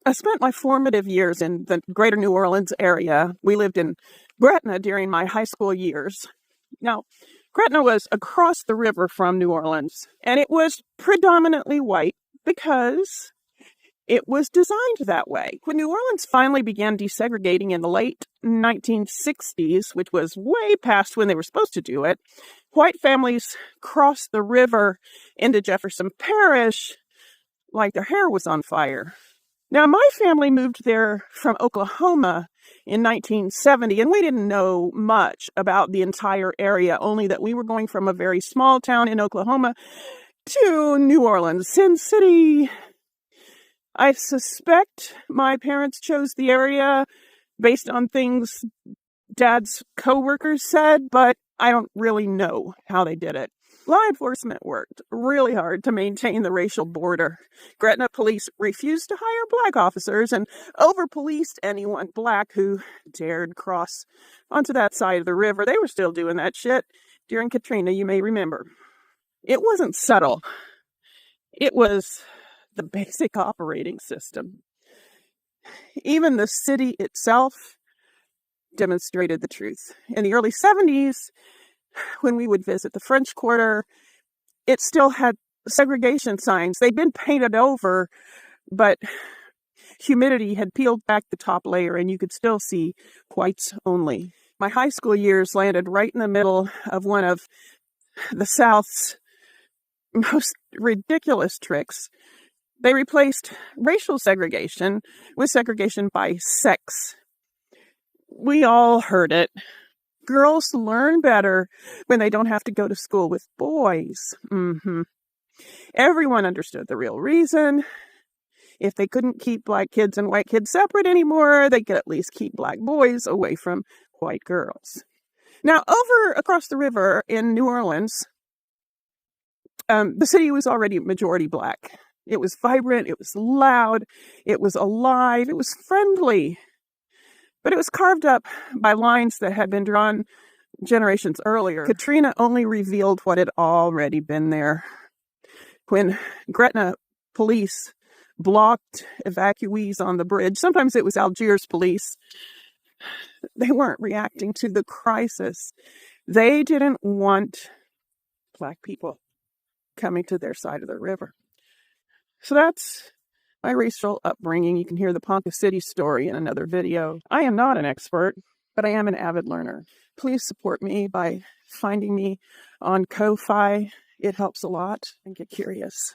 I spent my formative years in the greater New Orleans area. We lived in Gretna during my high school years. Now, Gretna was across the river from New Orleans, and it was predominantly white because it was designed that way. When New Orleans finally began desegregating in the late 1960s, which was way past when they were supposed to do it, white families crossed the river into Jefferson Parish like their hair was on fire. Now, my family moved there from Oklahoma in 1970, and we didn't know much about the entire area, only that we were going from a very small town in Oklahoma to New Orleans, Sin City. I suspect my parents chose the area based on things Dad's coworkers said, but I don't really know how they did it. Law enforcement worked really hard to maintain the racial border. Gretna police refused to hire black officers and over-policed anyone black who dared cross onto that side of the river. They were still doing that shit during Katrina, you may remember. It wasn't subtle. It was the basic operating system. Even the city itself demonstrated the truth. In the early 70s, when we would visit the French Quarter, it still had segregation signs. They'd been painted over, but humidity had peeled back the top layer, and you could still see whites only. My high school years landed right in the middle of one of the South's most ridiculous tricks. They replaced racial segregation with segregation by sex. We all heard it. Girls learn better when they don't have to go to school with boys. Everyone understood the real reason. If they couldn't keep black kids and white kids separate anymore, they could at least keep black boys away from white girls. Now, over across the river in New Orleans, the city was already majority black. It was vibrant, it was loud, it was alive, it was friendly. But it was carved up by lines that had been drawn generations earlier. Katrina only revealed what had already been there. When Gretna police blocked evacuees on the bridge, sometimes it was Algiers police, they weren't reacting to the crisis. They didn't want black people coming to their side of the river. So that's my racial upbringing. You can hear the Ponca City story in another video. I am not an expert, but I am an avid learner. Please support me by finding me on Ko-Fi. It helps a lot, and get curious.